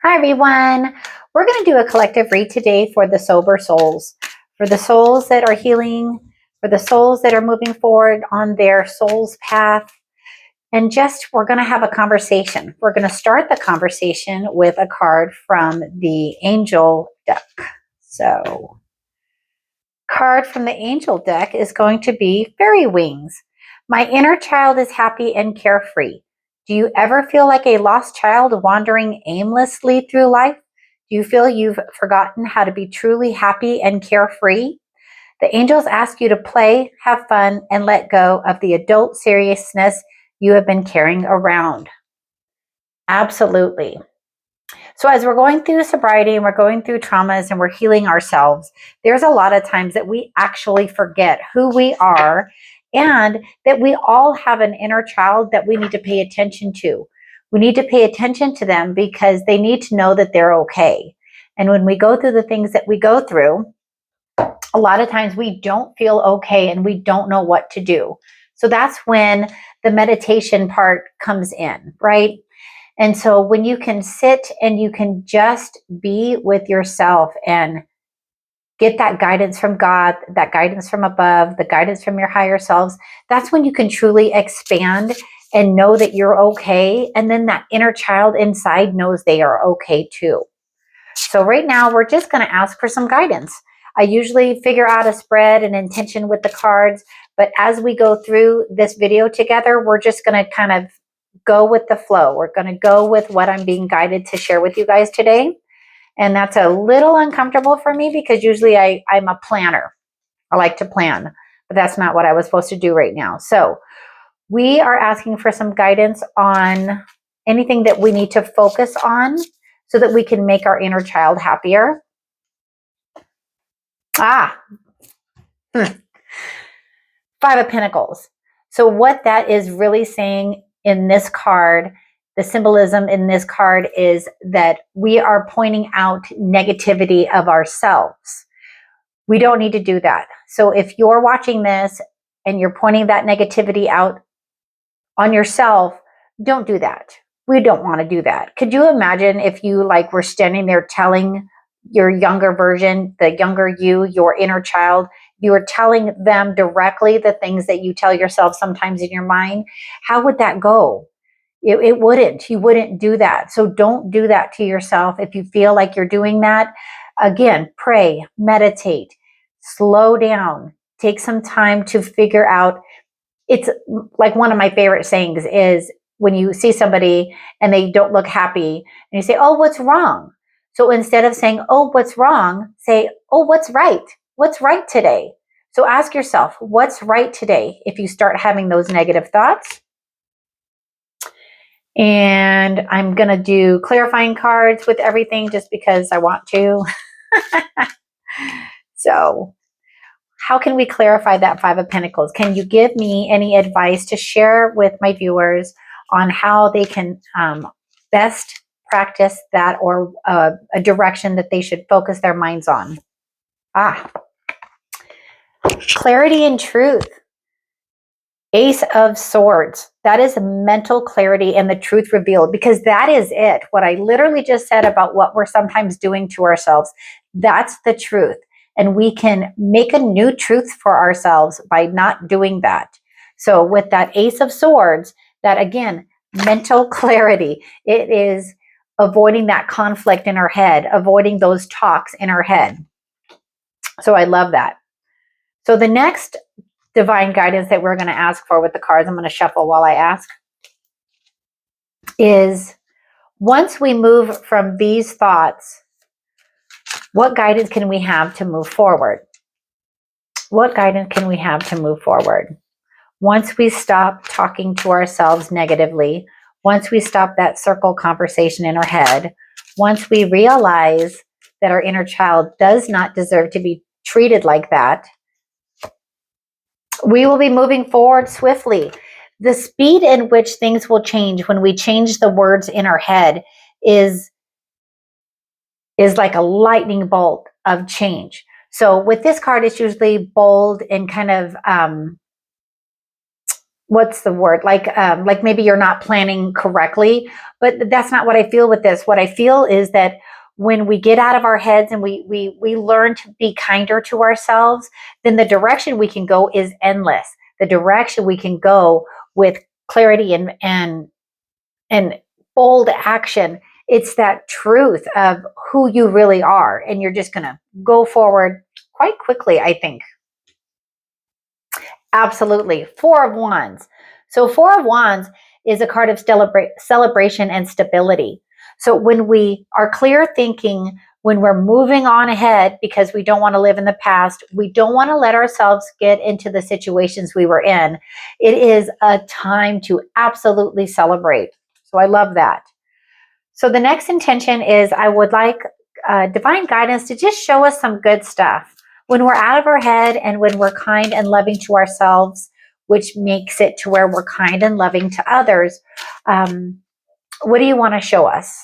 Hi everyone. We're going to do a collective read today for the sober souls, for the souls that are healing, for the souls that are moving forward on their soul's path. And just, we're going to have a conversation. We're going to start the conversation with a card from the angel deck. So, card from the angel deck is going to be Fairy Wings. My inner child is happy and carefree. Do you ever feel like a lost child wandering aimlessly through life? Do you feel you've forgotten how to be truly happy and carefree? The angels ask you to play, have fun, and let go of the adult seriousness you have been carrying around. Absolutely. So as we're going through sobriety and we're going through traumas and we're healing ourselves, there's a lot of times that we actually forget who we are and that we all have an inner child that we need to pay attention to. We need to pay attention to them because they need to know that they're okay. And when we go through the things that we go through, a lot of times we don't feel okay and we don't know what to do. So that's when the meditation part comes in, right? And so when you can sit and you can just be with yourself and get that guidance from God, that guidance from above, the guidance from your higher selves, that's when you can truly expand and know that you're okay. And then that inner child inside knows they are okay too. So right now we're just going to ask for some guidance. I usually figure out a spread and intention with the cards, but as we go through this video together, we're just going to kind of go with the flow. We're going to go with what I'm being guided to share with you guys today. And that's a little uncomfortable for me because usually I'm a planner. I like to plan, but that's not what I was supposed to do right now. So we are asking for some guidance on anything that we need to focus on so that we can make our inner child happier. Five of Pentacles. So what that is really saying in this card, the symbolism in this card is that we are pointing out negativity of ourselves. We don't need to do that. So if you're watching this and you're pointing that negativity out on yourself, don't do that. We don't want to do that. Could you imagine if you were standing there telling your younger version, the younger you, your inner child, you were telling them directly the things that you tell yourself sometimes in your mind? How would that go? It wouldn't. You wouldn't do that. So don't do that to yourself. If you feel like you're doing that, again, pray, meditate, slow down, take some time to figure out. It's like one of my favorite sayings is when you see somebody and they don't look happy and you say, oh, what's wrong? So instead of saying, oh, what's wrong? Say, oh, what's right? What's right today? So ask yourself, what's right today? If you start having those negative thoughts. And I'm going to do clarifying cards with everything just because I want to. So how can we clarify that Five of Pentacles? Can you give me any advice to share with my viewers on how they can best practice that, or a direction that they should focus their minds on? Clarity and truth. Ace of Swords. That is mental clarity and the truth revealed, because that is it. What I literally just said about what we're sometimes doing to ourselves, that's the truth. And we can make a new truth for ourselves by not doing that. So with that Ace of Swords, that again, mental clarity, it is avoiding that conflict in our head, avoiding those talks in our head. So I love that. So the next divine guidance that we're going to ask for with the cards, I'm going to shuffle while I ask, is once we move from these thoughts, what guidance can we have to move forward? What guidance can we have to move forward? Once we stop talking to ourselves negatively, once we stop that circle conversation in our head, once we realize that our inner child does not deserve to be treated like that, we will be moving forward swiftly. The speed in which things will change when we change the words in our head is like a lightning bolt of change. So with this card, it's usually bold and kind of what's the word? Like maybe you're not planning correctly, but that's not what I feel with this. What I feel is that when we get out of our heads and we learn to be kinder to ourselves, then the direction we can go is endless. The direction we can go with clarity and bold action. It's that truth of who you really are. And you're just going to go forward quite quickly, I think. Absolutely. Four of Wands. So Four of Wands is a card of celebration and stability. So when we are clear thinking, when we're moving on ahead because we don't want to live in the past, we don't want to let ourselves get into the situations we were in, it is a time to absolutely celebrate. So I love that. So the next intention is I would like divine guidance to just show us some good stuff. When we're out of our head and when we're kind and loving to ourselves, which makes it to where we're kind and loving to others, what do you want to show us?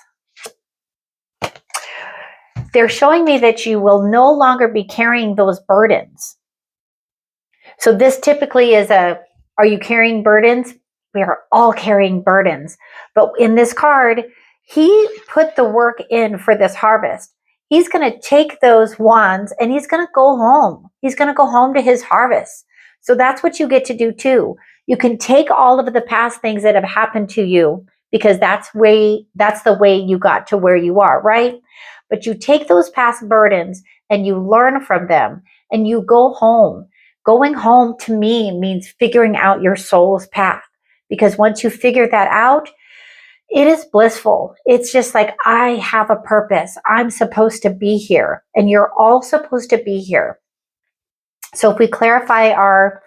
They're showing me that you will no longer be carrying those burdens. So this typically is are you carrying burdens? We are all carrying burdens. But in this card, he put the work in for this harvest. He's going to take those wands and he's going to go home. He's going to go home to his harvest. So that's what you get to do too. You can take all of the past things that have happened to you because that's the way you got to where you are, right? But you take those past burdens and you learn from them and you go home. Going home to me means figuring out your soul's path, because once you figure that out, it is blissful. It's just like, I have a purpose. I'm supposed to be here, and you're all supposed to be here. So if we clarify our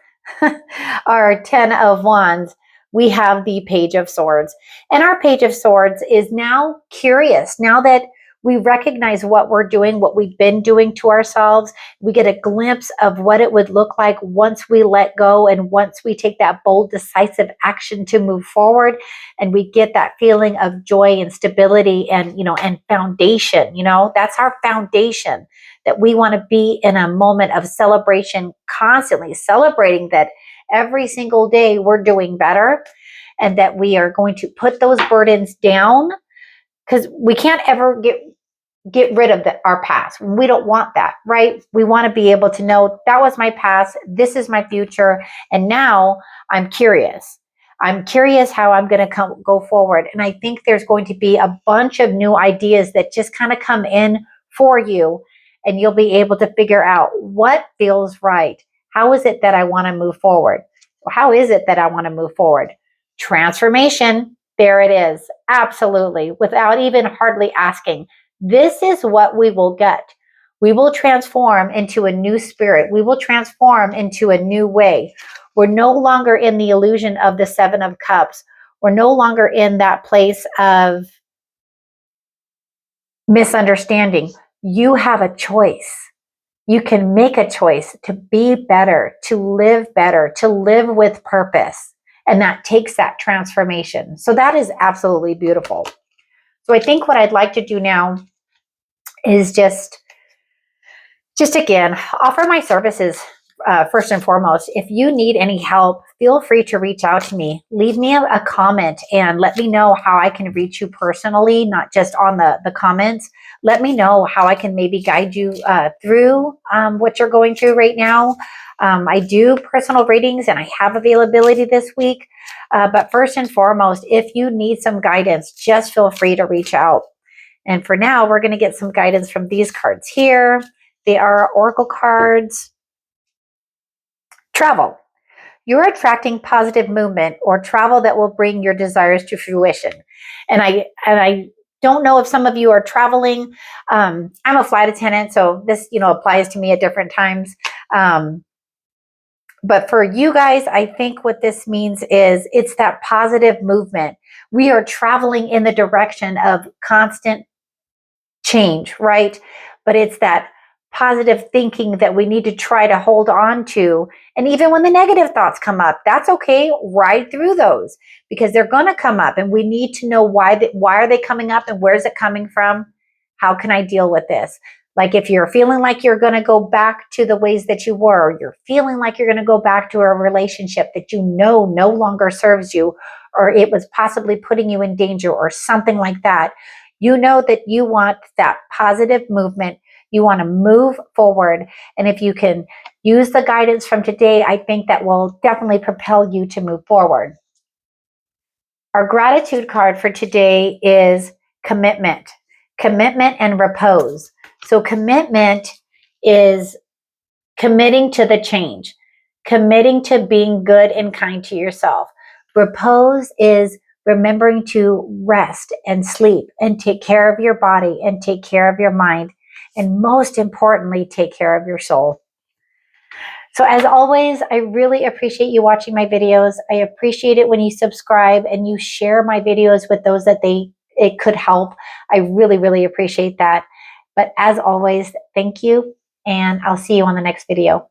our 10 of Wands, we have the Page of Swords. And our Page of Swords is now curious. Now that we recognize what we're doing, what we've been doing to ourselves, we get a glimpse of what it would look like once we let go and once we take that bold, decisive action to move forward, and we get that feeling of joy and stability and, and foundation. That's our foundation, that we want to be in a moment of celebration, constantly celebrating that every single day we're doing better and that we are going to put those burdens down, because we can't ever get rid of our past. We don't want that, right? We want to be able to know that was my past, this is my future, and now I'm curious. I'm curious how I'm going to go forward. And I think there's going to be a bunch of new ideas that just kind of come in for you, and you'll be able to figure out what feels right. How is it that I want to move forward? How is it that I want to move forward? Transformation. There it is. Absolutely. Without even hardly asking. This is what we will get. We will transform into a new spirit. We will transform into a new way. We're no longer in the illusion of the Seven of Cups. We're no longer in that place of misunderstanding. You have a choice. You can make a choice to be better, to live with purpose. And that takes that transformation. So that is absolutely beautiful. So I think what I'd like to do now is just again, offer my services first and foremost. If you need any help, feel free to reach out to me. Leave me a comment and let me know how I can reach you personally, not just on the comments. Let me know how I can maybe guide you through what you're going through right now. I do personal readings and I have availability this week. But first and foremost, if you need some guidance, just feel free to reach out. And for now, we're going to get some guidance from these cards here. They are oracle cards. Travel. You're attracting positive movement or travel that will bring your desires to fruition. And I don't know if some of you are traveling. I'm a flight attendant, so this applies to me at different times. But for you guys, I think what this means is it's that positive movement. We are traveling in the direction of constant change, right? But it's that positive thinking that we need to try to hold on to. And even when the negative thoughts come up, that's okay. Ride through those, because they're going to come up and we need to know why are they coming up and where's it coming from? How can I deal with this? Like if you're feeling like you're going to go back to the ways that you were, or you're feeling like you're going to go back to a relationship that you know no longer serves you, or it was possibly putting you in danger or something like that, you know that you want that positive movement. You want to move forward. And if you can use the guidance from today, I think that will definitely propel you to move forward. Our gratitude card for today is commitment. Commitment and repose. So commitment is committing to the change, committing to being good and kind to yourself. Repose is remembering to rest and sleep and take care of your body and take care of your mind. And most importantly, take care of your soul. So as always, I really appreciate you watching my videos. I appreciate it when you subscribe and you share my videos with those that it could help. I really, really appreciate that. But as always, thank you, and I'll see you on the next video.